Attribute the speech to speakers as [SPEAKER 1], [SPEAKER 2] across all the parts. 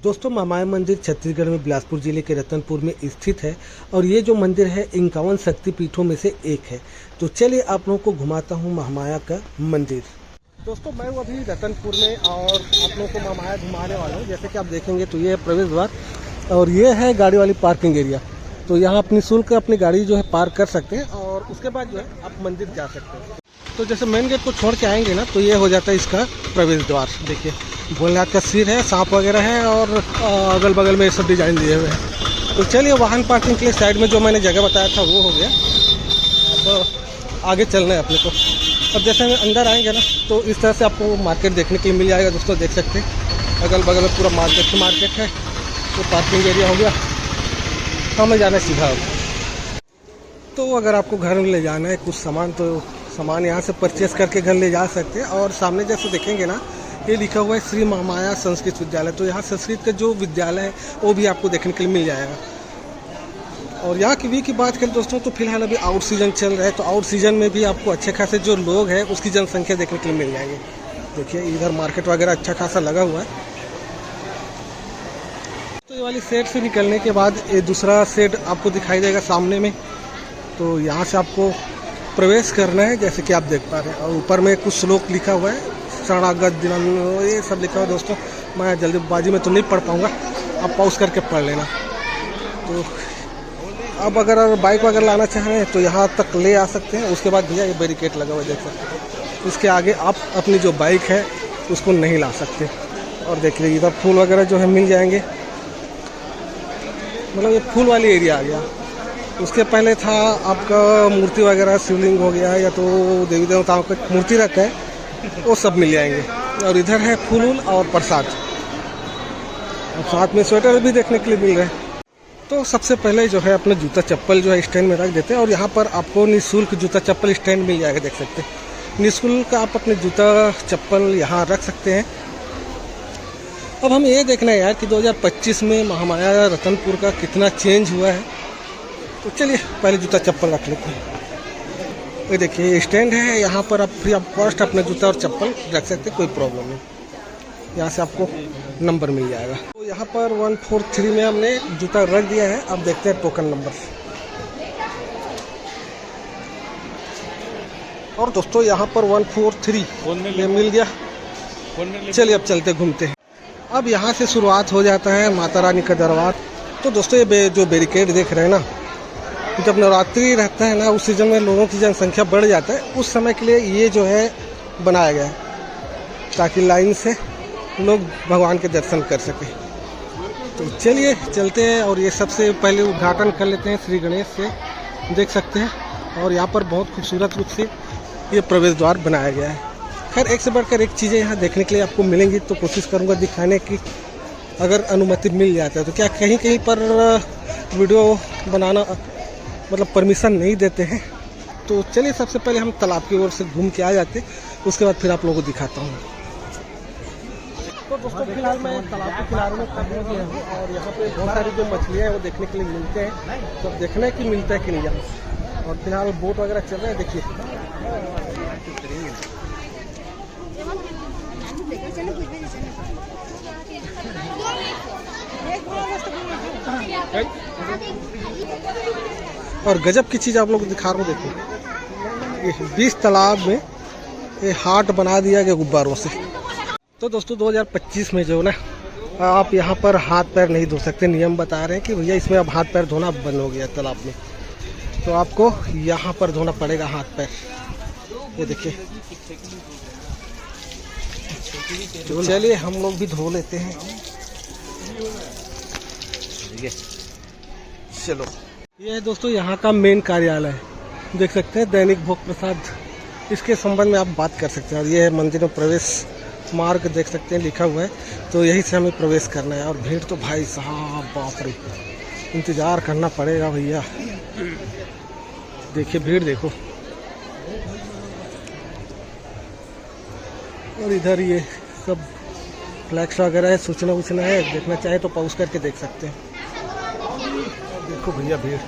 [SPEAKER 1] दोस्तों महामाया मंदिर छत्तीसगढ़ में बिलासपुर जिले के रतनपुर में स्थित है और ये जो मंदिर है 51 शक्तिपीठों में से एक है। तो चलिए आप लोगों को घुमाता हूँ महामाया का मंदिर। दोस्तों मैं अभी रतनपुर में और आप लोगों को महामाया घुमाने वाला हूँ। जैसे कि आप देखेंगे तो ये है प्रवेश द्वार और ये है गाड़ी वाली पार्किंग एरिया। तो यहाँ अपनी शुल्क अपनी गाड़ी जो है पार्क कर सकते हैं और उसके बाद जो है आप मंदिर जा सकते हैं। तो जैसे मेन गेट को छोड़ के आएंगे ना तो ये हो जाता है इसका प्रवेश द्वार। देखिए भोलेनाथ का सिर है, सांप वगैरह है और अगल बगल में ये सब डिजाइन दिए हुए हैं। तो चलिए वाहन पार्किंग के लिए साइड में जो मैंने जगह बताया था वो हो गया। अब आगे चलना है अपने को। अब जैसे हम अंदर आएंगे ना तो इस तरह से आपको मार्केट देखने के लिए मिल जाएगा। दोस्तों देख सकते हैं अगल बगल में पूरा मार्केट है। तो पार्किंग एरिया हो गया, हमें जाना सीधा होगा। तो अगर आपको घर में ले जाना है कुछ सामान तो सामान यहाँ से परचेस करके घर ले जा सकते हैं। और सामने जैसे देखेंगे ना ये लिखा हुआ है श्री महामाया संस्कृत विद्यालय। तो यहाँ संस्कृत का जो विद्यालय है वो भी आपको देखने के लिए मिल जाएगा। और यहाँ की वी की बात करें दोस्तों तो फिलहाल अभी आउट सीजन चल रहा है। तो आउट सीजन में भी आपको अच्छे खासे जो लोग हैं उसकी जनसंख्या देखने के लिए मिल जाएंगे। देखिए इधर मार्केट वगैरह अच्छा खासा लगा हुआ है। तो ये वाली सेट से निकलने के बाद ये दूसरा सेट आपको दिखाई देगा सामने में। तो यहाँ से आपको प्रवेश करना है जैसे कि आप देख पा रहे हैं। और ऊपर में कुछ श्लोक लिखा हुआ है, शरणागत दिनम ये सब लिखा हुआ है। दोस्तों मैं जल्दीबाजी में तो नहीं पढ़ पाऊँगा, आप पॉज करके पढ़ लेना। तो अब अगर बाइक वगैरह लाना चाह रहे हैं तो यहाँ तक ले आ सकते हैं। उसके बाद भैया ये बैरिकेड लगा हुआ है देख सकते हैं। इसके आगे आप अपनी जो बाइक है उसको नहीं ला सकते। और देख लीजिए इधर फूल वगैरह जो है मिल जाएंगे। मतलब ये फूल वाली एरिया आ गया। उसके पहले था आपका मूर्ति वगैरह, शिवलिंग हो गया या तो देवी देवताओं का मूर्ति रखा है वो सब मिल जाएंगे। और इधर है फूल और प्रसाद और साथ में स्वेटर भी देखने के लिए मिल रहे हैं। तो सबसे पहले जो है अपना जूता चप्पल जो है स्टैंड में रख देते हैं। और यहाँ पर आपको निःशुल्क जूता चप्पल स्टैंड मिल जाएगा देख सकते हैं। निःशुल्क आप अपने जूता चप्पल यहाँ रख सकते हैं। अब हम ये देखना है यार कि 2025 में महामाया रतनपुर का कितना चेंज हुआ है। तो चलिए पहले जूता चप्पल रख लेते हैं। ये देखिए स्टैंड है, यहाँ पर आप फ्री ऑफ कॉस्ट अपना जूता और चप्पल रख सकते हैं, कोई प्रॉब्लम नहीं। यहाँ से आपको नंबर मिल जाएगा। तो यहाँ पर 143 में हमने जूता रख दिया है। अब देखते हैं टोकन नंबर। और दोस्तों यहाँ पर 143 में मिल गया। चलिए अब चलते घूमते हैं। अब यहाँ से शुरुआत हो जाता है माता रानी का दरबार। तो दोस्तों ये जो बैरिकेड देख रहे हैं ना, जब नवरात्रि रहता है ना उस सीजन में लोगों की जनसंख्या बढ़ जाता है। उस समय के लिए ये जो है बनाया गया है ताकि लाइन से लोग भगवान के दर्शन कर सकें। तो चलिए चलते हैं और ये सबसे पहले उद्घाटन कर लेते हैं श्री गणेश से। देख सकते हैं और यहाँ पर बहुत खूबसूरत रूप से ये प्रवेश द्वार बनाया गया है। खैर एक से बढ़कर एक चीज़ें यहाँ देखने के लिए आपको मिलेंगी। तो कोशिश करूँगा दिखाने की, अगर अनुमति मिल जाता है तो। क्या कहीं कहीं पर वीडियो बनाना मतलब परमिशन नहीं देते हैं। तो चलिए सबसे पहले हम तालाब की ओर से घूम के आ जाते, उसके बाद फिर आप लोगों को दिखाता हूँ। तो दोस्तों फिलहाल मैं तालाब के किनारे में खड़ा गया हूँ और यहाँ पे बहुत सारी जो मछलियाँ हैं वो देखने के लिए मिलते हैं। तो देखने की मिलता है कि नहीं यहाँ। और फिलहाल बोट वगैरह चल रहा है देखिए। और गजब की चीज़ आप लोग को दिखा रहा हूँ। देखो ये 20 तालाब में ये हाट बना दिया गया गुब्बारों से। तो दोस्तों 2025 में जो ना आप यहाँ पर हाथ पैर नहीं धो सकते। नियम बता रहे हैं कि भैया इसमें अब हाथ पैर धोना बंद हो गया तालाब में। तो आपको यहाँ पर धोना पड़ेगा हाथ पैर। ये देखिए। तो चलिए हम लोग भी धो लेते हैं। चलो ये है दोस्तों यहाँ का मेन कार्यालय। देख सकते हैं दैनिक भोग प्रसाद, इसके संबंध में आप बात कर सकते हैं। और ये है मंदिर में प्रवेश मार्ग देख सकते हैं लिखा हुआ है। तो यही से हमें प्रवेश करना है। और भीड़ तो भाई साहब बाप रे, इंतज़ार करना पड़ेगा भैया। देखिए भीड़ देखो। और इधर ये सब फ्लैक्स वगैरह है, सूचना वूचना है। देखना चाहे तो पॉज करके देख सकते हैं। देखो भैया भीड़।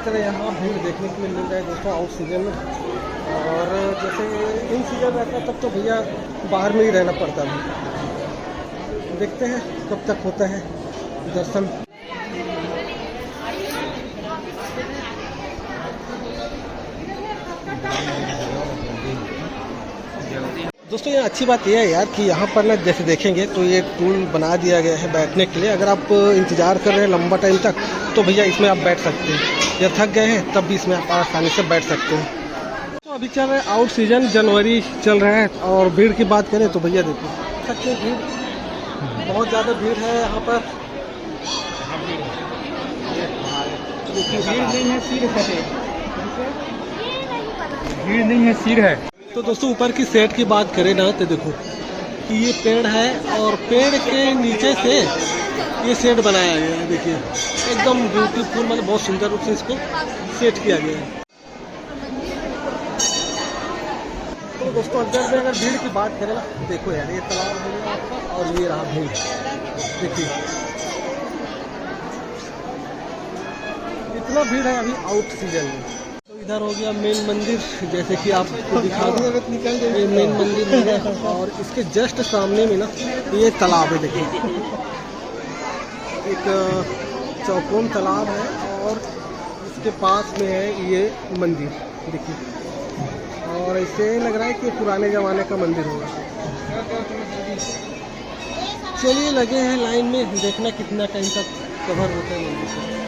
[SPEAKER 1] इस तरह यहाँ भीड़ देखने के लिए मिल रहा है दोस्तों आउट सीजन में। और जैसे इन सीजन रहता तब तो भैया बाहर में ही रहना पड़ता है। देखते हैं कब तक होता है दर्शन। दोस्तों ये अच्छी बात यह है यार कि यहाँ पर ना जैसे देखेंगे तो ये टूल बना दिया गया है बैठने के लिए। अगर आप इंतज़ार कर रहे हैं लंबा टाइम तक तो भैया इसमें आप बैठ सकते हैं, या थक गए हैं तब भी इसमें आप आसानी से बैठ सकते हैं। तो अभी चल रहा है आउट सीजन, जनवरी चल रहा है। और भीड़ की बात करें तो भैया देखिए सकते हैं भीड़ बहुत ज़्यादा भीड़ है यहाँ पर।
[SPEAKER 2] भीड़ नहीं है, सिर है।
[SPEAKER 1] तो दोस्तों ऊपर की सेट की बात करें ना तो देखो कि ये पेड़ है और पेड़ के नीचे से ये सेट बनाया गया है। देखिए एकदम ब्यूटीफुल, मतलब बहुत सुंदर रूप से इसको सेट किया गया है। तो दोस्तों अंदर में अगर भीड़ की बात करें ना, देखो यार ये तालाब है आपका और ये रहा भीड़। देखिए इतना भीड़ है अभी आउट सीजन में। इधर हो गया मेन मंदिर, जैसे कि आपको दिखा दूँ ये मेन मंदिर है। और इसके जस्ट सामने में ना ये तालाब है। देखिए एक चौकोन तालाब है और इसके पास में है ये मंदिर। देखिए और ऐसे लग रहा है कि पुराने ज़माने का मंदिर होगा। चलिए लगे हैं लाइन में, देखना कितना टाइम तक कवर होता है मंदिर से।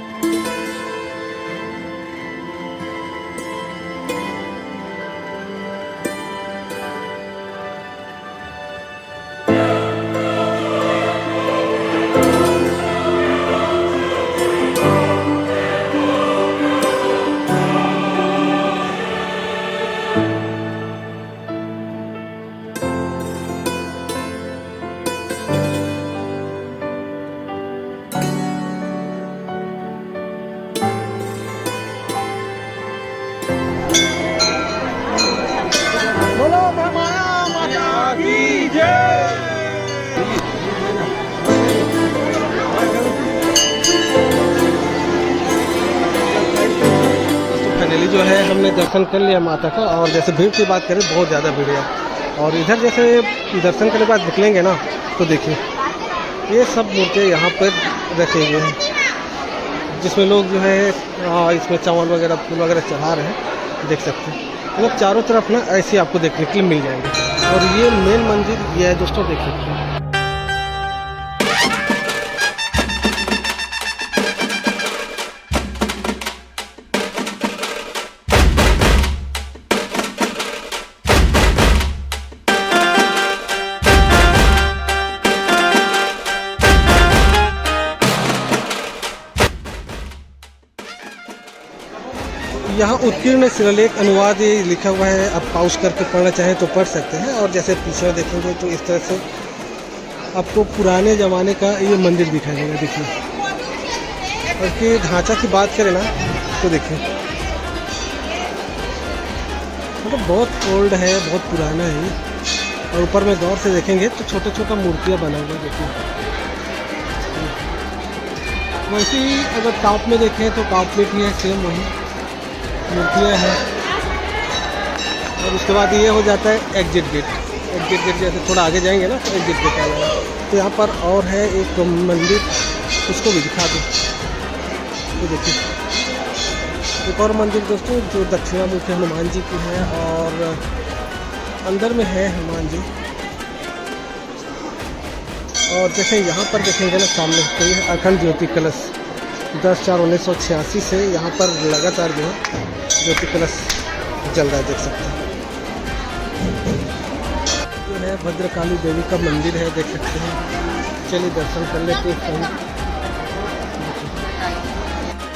[SPEAKER 1] फाइनली जो है हमने दर्शन कर लिया माता का। और जैसे भीड़ की बात करें बहुत ज़्यादा भीड़ है। और इधर जैसे दर्शन करने के बाद निकलेंगे ना तो देखिए ये सब मूर्तियाँ यहाँ पर रखे गए हैं, जिसमें लोग जो है इसमें चावल वगैरह फूल वगैरह चढ़ा रहे हैं। देख सकते हैं मतलब चारों तरफ ना ऐसे आपको देखने के लिए मिल जाएंगे। और ये मेन मंदिर ये है दोस्तों, देख सकते हैं। यहाँ उत्कीर्ण शिलालेख अनुवाद ये लिखा हुआ है, आप पाउस करके पढ़ना चाहें तो पढ़ सकते हैं। और जैसे पीछे देखेंगे तो इस तरह से आपको पुराने ज़माने का ये मंदिर दिखाई देगा। देखिए और इसके ढांचा की बात करें ना तो देखिए मतलब बहुत ओल्ड है, बहुत पुराना है। और ऊपर में गौर से देखेंगे तो छोटा छोटा मूर्तियाँ बना हुआ। देखिए वैसे ही अगर टॉप में देखें तो टॉप में भी है सेम वही मूर्तियाँ हैं। और उसके बाद ये हो जाता है एग्जिट गेट। एग्जिट गेट जैसे थोड़ा आगे जाएंगे ना तो एग्जिट गेट आ जाएगा। तो यहाँ पर और है एक मंदिर, उसको भी दिखा दूँ। तो देखिए एक और मंदिर दोस्तों जो दक्षिणामुखी हनुमान जी की है और अंदर में है हनुमान जी। और जैसे यहाँ पर देखेंगे ना सामने तो ये अखंड ज्योति कलश 10/4/1986 से यहाँ पर लगातार जो है ज्योति कलश जल रहा है। देख सकते हैं जो है भद्रकाली देवी का मंदिर है, देख सकते हैं। चलिए दर्शन कर लेते हैं कहीं।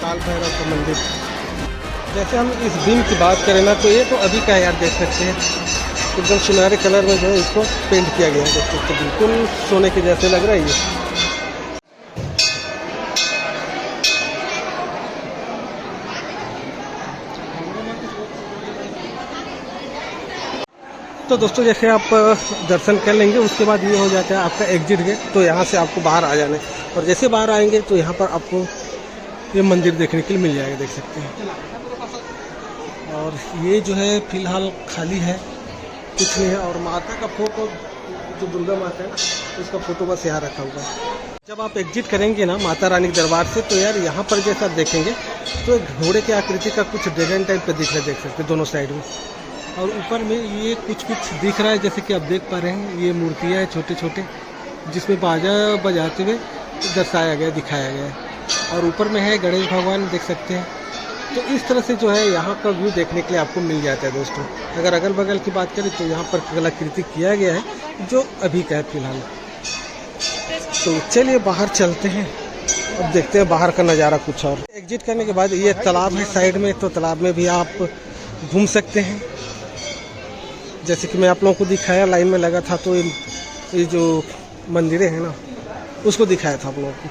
[SPEAKER 1] काल भैरव का मंदिर, जैसे हम इस बीम की बात करें ना तो ये तो अभी का है यार, देख सकते हैं एकदम सुनहरे कलर में जो है इसको पेंट किया गया है। देख सकते हैं बिल्कुल सोने के जैसे लग रहा है ये। तो दोस्तों जैसे आप दर्शन कर लेंगे उसके बाद ये हो जाता है आपका एग्जिट गेट। तो यहाँ से आपको बाहर आ जाना है। और जैसे बाहर आएंगे तो यहाँ पर आपको ये मंदिर देखने के लिए मिल जाएगा, देख सकते हैं। और ये जो है फिलहाल खाली है, कुछ नहीं है। और माता का फोटो, जो दुर्गा माता है ना, उसका फोटो बस यहाँ रखा हुआ है। जब आप एग्जिट करेंगे ना माता रानी के दरबार से, तो यार यहाँ पर जैसा आप देखेंगे तो एक घोड़े के आकृति का कुछ ड्रैगन टाइप का दिख रहा है, देख सकते हैं दोनों साइड में। और ऊपर में ये कुछ दिख रहा है, जैसे कि आप देख पा रहे हैं, ये मूर्तियाँ हैं छोटे छोटे, जिसमें बाजा बजाते हुए दर्शाया गया, दिखाया गया है। और ऊपर में है गणेश भगवान, देख सकते हैं। तो इस तरह से जो है यहाँ का व्यू देखने के लिए आपको मिल जाता है दोस्तों। अगर अगल बगल की बात करें तो यहाँ पर कलाकृति किया गया है, जो अभी का है फिलहाल। तो चलिए बाहर चलते हैं, अब देखते हैं बाहर का नज़ारा कुछ और। एग्जिट करने के बाद ये तालाब है साइड में, तो तालाब में भी आप घूम सकते हैं। जैसे कि मैं आप लोगों को दिखाया, लाइन में लगा था, तो ये जो मंदिरें हैं ना, उसको दिखाया था आप लोगों को।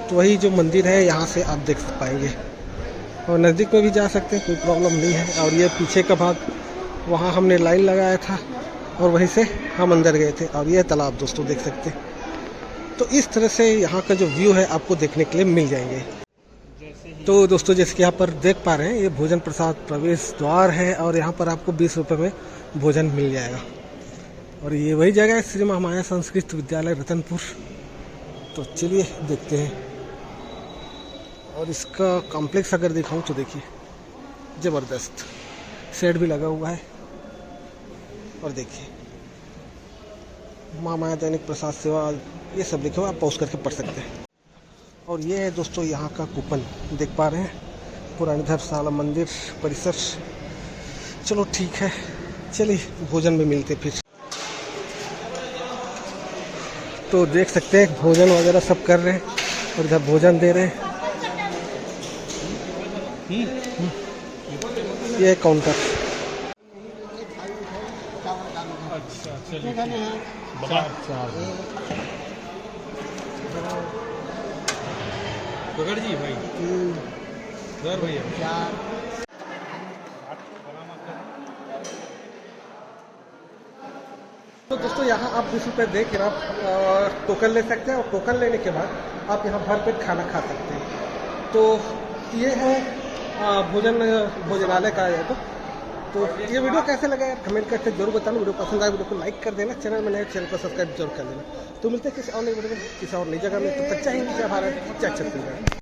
[SPEAKER 1] तो वही जो मंदिर है यहाँ से आप देख पाएंगे, और नज़दीक में भी जा सकते हैं, कोई प्रॉब्लम नहीं है। और ये पीछे का भाग, वहाँ हमने लाइन लगाया था और वहीं से हम अंदर गए थे। और ये तालाब दोस्तों देख सकते हैं। तो इस तरह से यहाँ का जो व्यू है आपको देखने के लिए मिल जाएंगे। तो दोस्तों जैसे कि यहाँ पर देख पा रहे हैं, ये भोजन प्रसाद प्रवेश द्वार है, और यहाँ पर आपको 20 रुपये में भोजन मिल जाएगा। और ये वही जगह है, श्री महामाया संस्कृत विद्यालय रतनपुर। तो चलिए देखते हैं। और इसका कॉम्प्लेक्स अगर दिखाऊं तो देखिए, ज़बरदस्त शेड भी लगा हुआ है। और देखिए महामाया दैनिक प्रसाद सेवा, ये सब लिखे हुआ, आप पॉज करके पढ़ सकते हैं। और ये है दोस्तों यहाँ का कूपन, देख पा रहे हैं, पुरानी धर्मशाला मंदिर परिसर। चलो ठीक है, चलिए भोजन में मिलते फिर। तो देख सकते हैं भोजन वगैरह सब कर रहे हैं, और इधर भोजन दे रहे हैं। ये है काउंटर।
[SPEAKER 2] पकड़ जी भाई, भैया।
[SPEAKER 1] तो दोस्तों यहाँ आप 20 रुपये दे कर आप टोकन ले सकते हैं, और टोकन लेने के बाद आप यहाँ भर पेट खाना खा सकते हैं। तो ये है भोजनालय का है। तो ये वीडियो कैसे लगा यार, कमेंट करके जरूर बताना। वीडियो पसंद आए वीडियो को लाइक कर देना, चैनल में नए चैनल को सब्सक्राइब जरूर कर देना। तो मिलते हैं किसी और नई वीडियो में, किसी और नई जगह में। तब तक चाहेंगे भारत, जय छत्तीसगढ़।